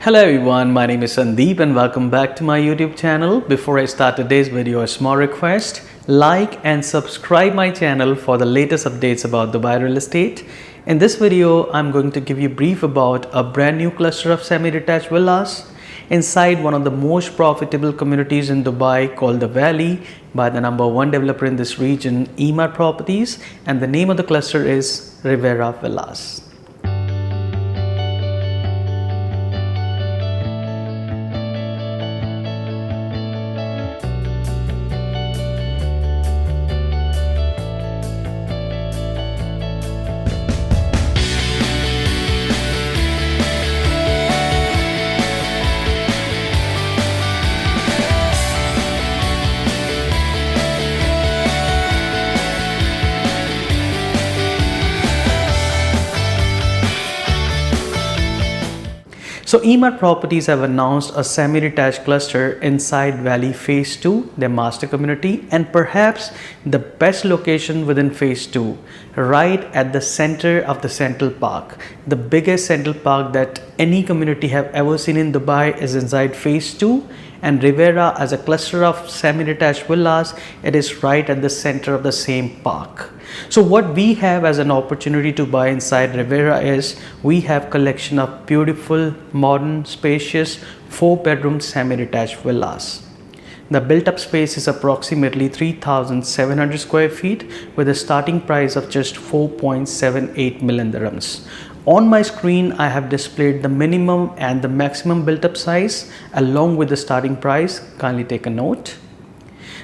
Hello everyone, my name is Sandeep and welcome back to my YouTube channel. Before I start today's video, a small request: like and subscribe my channel for the latest updates about Dubai real estate. In this video, I'm going to give you a brief about a brand new cluster of semi-detached villas inside one of the most profitable communities in Dubai called the Valley by the #1 developer in this region, Emaar Properties, and the name of the cluster is Rivera Velas. So Emaar Properties have announced a semi-detached cluster inside Valley Phase 2, their master community, and perhaps the best location within Phase 2, right at the center of the Central Park. The biggest Central Park that any community have ever seen in Dubai is inside Phase 2, and Rivera, as a cluster of semi-detached villas, it is right at the center of the same park. So what we have as an opportunity to buy inside Rivera is we have collection of beautiful, modern, spacious 4-bedroom semi-detached villas. The built-up space is approximately 3,700 square feet with a starting price of just 4.78 million dirhams. On my screen, I have displayed the minimum and the maximum built-up size along with the starting price. Kindly take a note.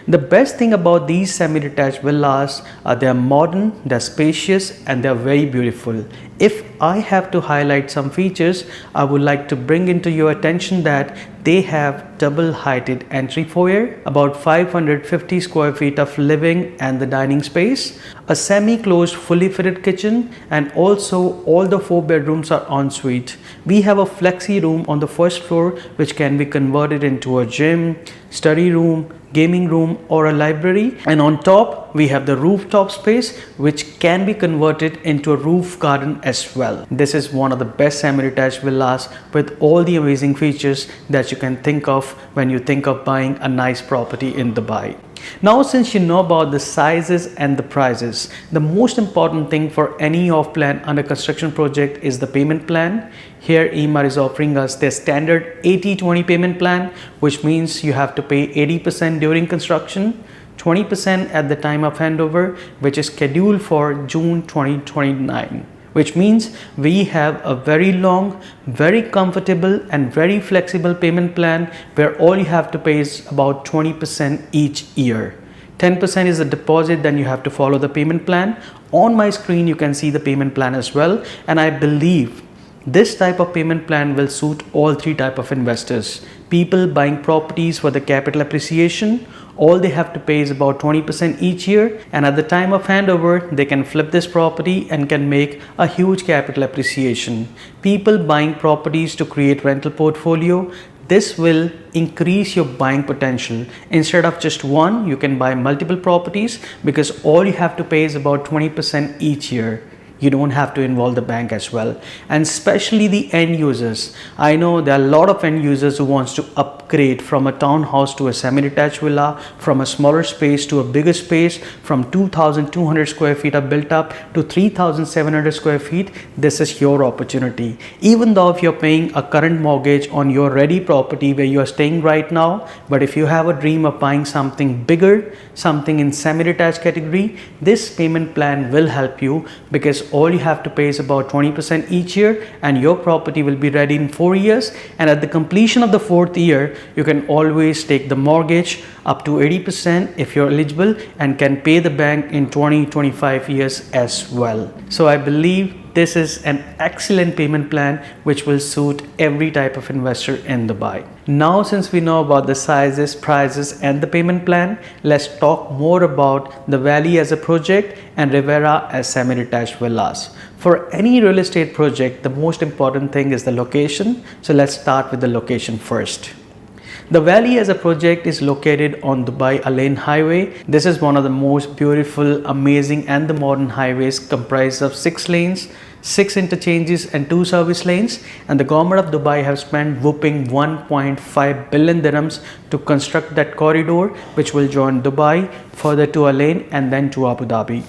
The best thing about these semi-detached villas are they are modern, they are spacious, and they are very beautiful. If I have to highlight some features, I would like to bring into your attention that they have double-heighted entry foyer, about 550 square feet of living and the dining space, a semi-closed fully fitted kitchen, and also all the 4 bedrooms are ensuite. We have a flexi room on the first floor which can be converted into a gym, study room, gaming room, or a library, and on top we have the rooftop space which can be converted into a roof garden as well. This is one of the best semi-detached villas with all the amazing features that you can think of when you think of buying a nice property in Dubai. Now, since you know about the sizes and the prices, the most important thing for any off-plan under construction project is the payment plan. Here Emaar is offering us their standard 80-20 payment plan, which means you have to pay 80% during construction, 20% at the time of handover, which is scheduled for June 2029. Which means we have a very long, very comfortable and very flexible payment plan where all you have to pay is about 20% each year. 10% is the deposit, then you have to follow the payment plan. On my screen you can see the payment plan as well, and I believe this type of payment plan will suit all 3 types of investors. People buying properties for the capital appreciation, all they have to pay is about 20% each year, and at the time of handover they can flip this property and can make a huge capital appreciation. People buying properties to create rental portfolio, this will increase your buying potential. Instead of just one, you can buy multiple properties because all you have to pay is about 20% each year. You don't have to involve the bank as well. And especially the end users. I know there are a lot of end users who wants to upgrade from a townhouse to a semi-detached villa, from a smaller space to a bigger space, from 2,200 square feet of built up to 3,700 square feet. This is your opportunity. Even though if you're paying a current mortgage on your ready property where you are staying right now, but if you have a dream of buying something bigger, something in semi-detached category, this payment plan will help you because all you have to pay is about 20% each year and your property will be ready in 4 years, and at the completion of the 4th year you can always take the mortgage up to 80% if you're eligible and can pay the bank in 20-25 years as well. So I believe this is an excellent payment plan which will suit every type of investor in Dubai. Now, since we know about the sizes, prices and the payment plan, let's talk more about the Valley as a project and Rivera as semi-detached villas. For any real estate project, the most important thing is the location. So let's start with the location first. The Valley as a project is located on Dubai Al Ain Highway. This is one of the most beautiful, amazing and the modern highways comprised of 6 lanes, 6 interchanges and 2 service lanes, and the government of Dubai have spent whopping 1.5 billion dirhams to construct that corridor, which will join Dubai further to Al Ain and then to Abu Dhabi.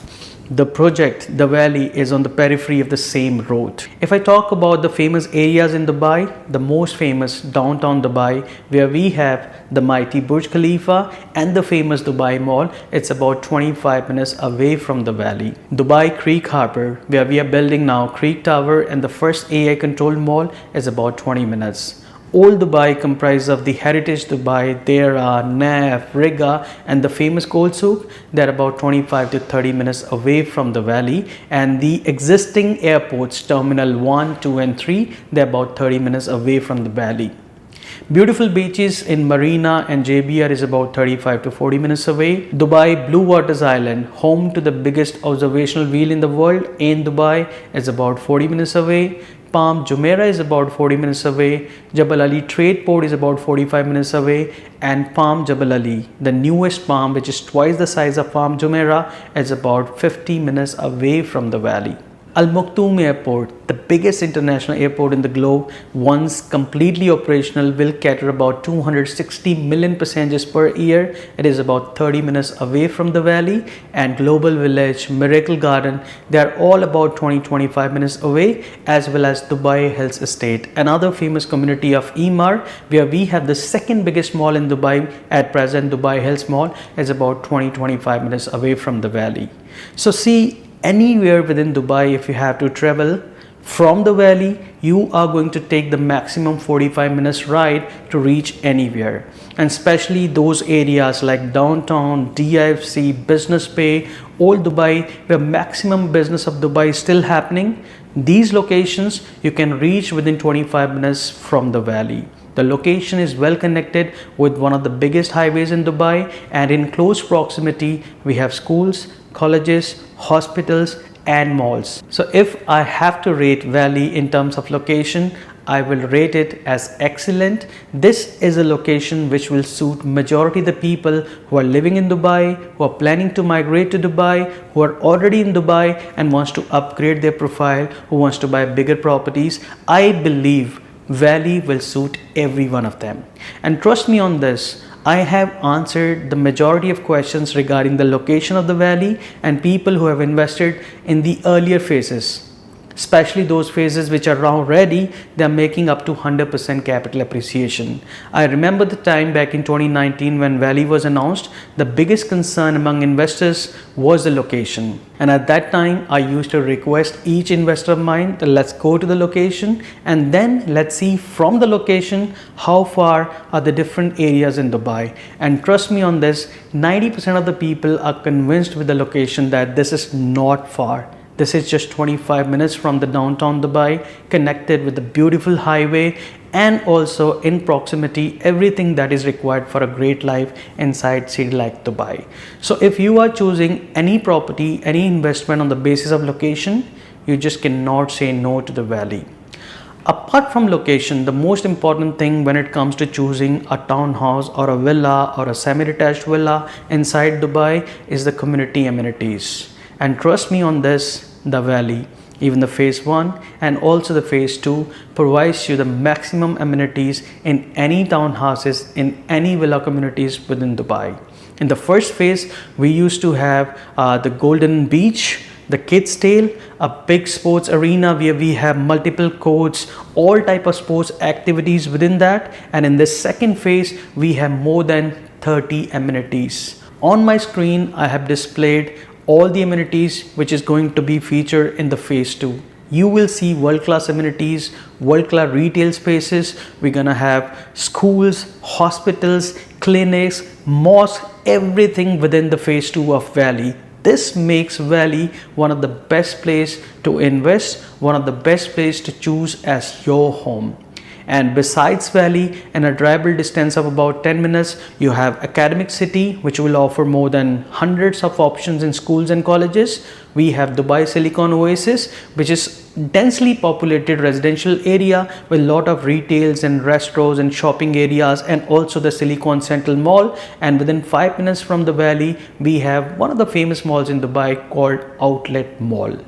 The project, the valley, is on the periphery of the same road. If I talk about the famous areas in Dubai, the most famous downtown Dubai, where we have the mighty Burj Khalifa and the famous Dubai Mall, it's about 25 minutes away from the valley. Dubai Creek Harbour, where we are building now Creek Tower, and the first AI controlled mall is about 20 minutes. Old Dubai comprises of the heritage Dubai, Dera, Naf, Riga, and the famous Gold Souk. They're about 25 to 30 minutes away from the valley, and the existing airports, Terminal 1, 2 and 3, they're about 30 minutes away from the valley. Beautiful beaches in Marina and JBR is about 35 to 40 minutes away. Dubai Blue Waters Island, home to the biggest observational wheel in the world in Dubai, is about 40 minutes away. Palm Jumeirah is about 40 minutes away. Jebel Ali Trade Port is about 45 minutes away, and Palm Jebel Ali, the newest palm, which is twice the size of Palm Jumeirah, is about 50 minutes away from the valley. Al Maktoum Airport, the biggest international airport in the globe, once completely operational, will cater about 260 million passengers per year. It is about 30 minutes away from the valley. And Global Village, Miracle Garden, they are all about 20-25 minutes away, as well as Dubai Hills Estate, another famous community of Emaar, where we have the second biggest mall in Dubai at present. Dubai Hills Mall is about 20-25 minutes away from the valley. So see, anywhere within Dubai, if you have to travel from the valley, you are going to take the maximum 45 minutes ride to reach anywhere. And especially those areas like downtown, DIFC, Business Bay, Old Dubai, where maximum business of Dubai is still happening. These locations you can reach within 25 minutes from the valley. The location is well connected with one of the biggest highways in Dubai, and in close proximity we have schools, colleges, hospitals and malls. So if I have to rate Valley in terms of location, I will rate it as excellent. This is a location which will suit majority of the people who are living in Dubai, who are planning to migrate to Dubai, who are already in Dubai and wants to upgrade their profile, who wants to buy bigger properties. I believe Valley will suit every one of them. And trust me on this, I have answered the majority of questions regarding the location of the valley, and people who have invested in the earlier phases, especially those phases which are now ready, they are making up to 100% capital appreciation. I remember the time back in 2019 when Valley was announced, the biggest concern among investors was the location. And at that time, I used to request each investor of mine that let's go to the location and then let's see from the location how far are the different areas in Dubai. And trust me on this, 90% of the people are convinced with the location that this is not far. This is just 25 minutes from the downtown Dubai, connected with the beautiful highway, and also in proximity everything that is required for a great life inside city like Dubai. So if you are choosing any property, any investment on the basis of location, you just cannot say no to the valley. Apart from location, the most important thing when it comes to choosing a townhouse or a villa or a semi-detached villa inside Dubai is the community amenities. And trust me on this, the valley, even the phase 1 and also the phase 2 provides you the maximum amenities in any townhouses, in any villa communities within Dubai. In the first phase, we used to have the Golden Beach, the Kids Tale, a big sports arena where we have multiple courts, all type of sports activities within that. And in this second phase, we have more than 30 amenities. On my screen, I have displayed all the amenities which is going to be featured in the phase 2. You will see world-class amenities, world-class retail spaces. We're gonna have schools, hospitals, clinics, mosques, everything within the phase 2 of Valley. This makes Valley one of the best place to invest, one of the best place to choose as your home. And besides Valley, in a drivable distance of about 10 minutes, you have Academic City, which will offer more than hundreds of options in schools and colleges. We have Dubai Silicon Oasis, which is densely populated residential area with a lot of retails and restaurants and shopping areas, and also the Silicon Central Mall. And within 5 minutes from the Valley, we have one of the famous malls in Dubai called Outlet Mall.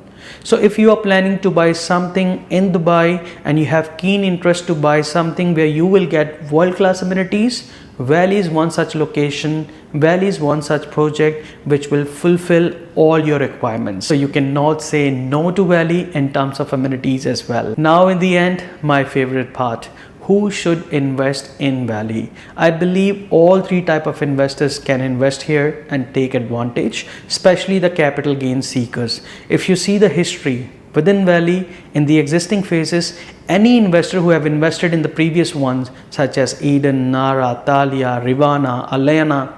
So if you are planning to buy something in Dubai and you have keen interest to buy something where you will get world-class amenities, Valley is one such location, Valley is one such project which will fulfill all your requirements. So you cannot say no to Valley in terms of amenities as well. Now in the end, my favorite part. Who should invest in Valley? I believe all three type of investors can invest here and take advantage, especially the capital gain seekers. If you see the history within Valley in the existing phases, any investor who have invested in the previous ones such as Eden, Nara, Thalia, Rivana, Alayana,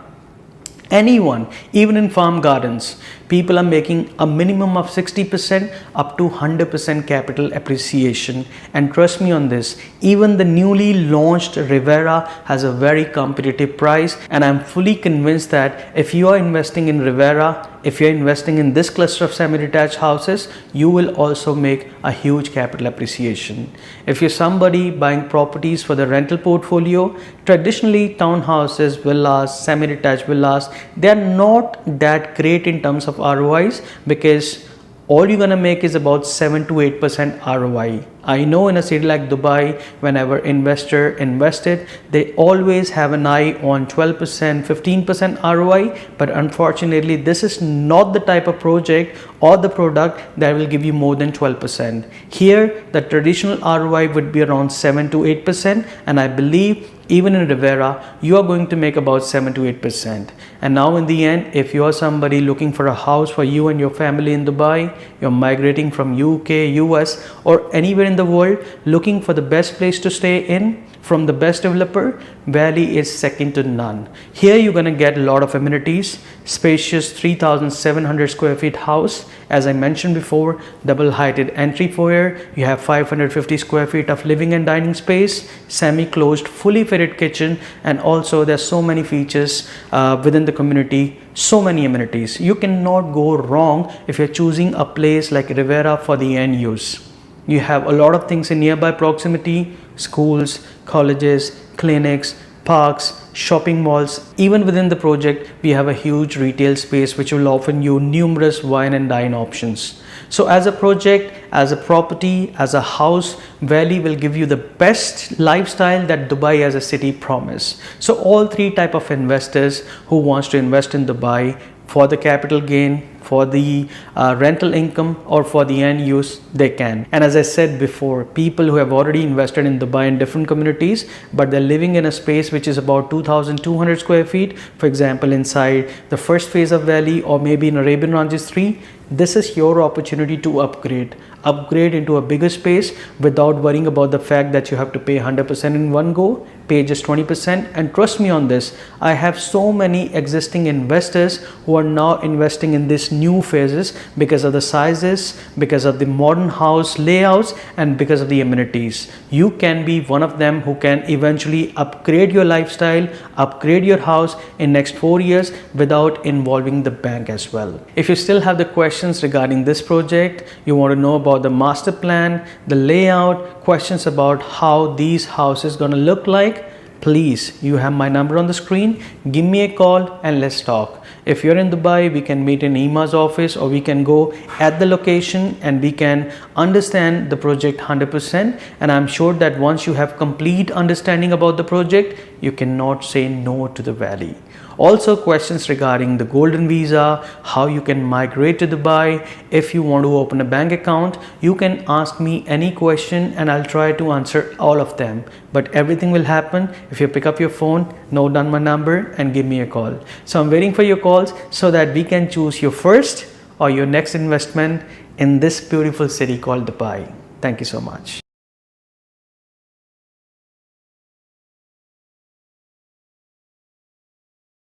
anyone, even in farm gardens, people are making a minimum of 60% up to 100% capital appreciation. And trust me on this, even the newly launched Rivera has a very competitive price, and I'm fully convinced that if you are investing in Rivera, if you're investing in this cluster of semi-detached houses, you will also make a huge capital appreciation. If you're somebody buying properties for the rental portfolio, traditionally townhouses, villas, semi-detached villas, they are not that great in terms of ROIs, because all you're gonna make is about 7 to 8% ROI. I know in a city like Dubai, whenever investor invested, they always have an eye on 12%, 15% ROI, but unfortunately, this is not the type of project or the product that will give you more than 12%. Here, the traditional ROI would be around 7 to 8%, and I believe even in Rivera, you are going to make about 7 to 8%. And now in the end, if you are somebody looking for a house for you and your family in Dubai, you're migrating from UK, US, or anywhere in the world, looking for the best place to stay in, from the best developer, Valley is second to none. Here you're going to get a lot of amenities, spacious 3,700 square feet house. As I mentioned before, double heighted entry foyer. You have 550 square feet of living and dining space, semi-closed, fully fitted kitchen, and also there's so many features within the community, so many amenities. You cannot go wrong if you're choosing a place like Rivera for the end use. You have a lot of things in nearby proximity, schools, colleges, clinics, parks, shopping malls. Even within the project, we have a huge retail space which will offer you numerous wine and dine options. So as a project, as a property, as a house, Valley will give you the best lifestyle that Dubai as a city promise. So all three type of investors who wants to invest in Dubai for the capital gain, for the rental income, or for the end use, they can. And as I said before, people who have already invested in Dubai in different communities, but they're living in a space which is about 2,200 square feet, for example, inside the first phase of Valley, or maybe in Arabian Ranges 3, this is your opportunity to upgrade into a bigger space without worrying about the fact that you have to pay 100% in one go, pay just 20%. And trust me on this, I have so many existing investors who are now investing in this new phases because of the sizes, because of the modern house layouts, and because of the amenities. You can be one of them who can eventually upgrade your lifestyle, upgrade your house in next 4 years without involving the bank as well. If you still have the questions regarding this project, you want to know about the master plan, the layout, questions about how these houses gonna look like, please, you have my number on the screen. Give me a call and let's talk. If you're in Dubai, we can meet in Emaar's office, or we can go at the location and we can understand the project 100%. And I'm sure that once you have complete understanding about the project, you cannot say no to the Valley. Also questions regarding the golden visa, how you can migrate to Dubai. If you want to open a bank account, you can ask me any question and I'll try to answer all of them. But everything will happen if you pick up your phone, note down my number and give me a call. So I'm waiting for your calls so that we can choose your first or your next investment in this beautiful city called Dubai. Thank you so much.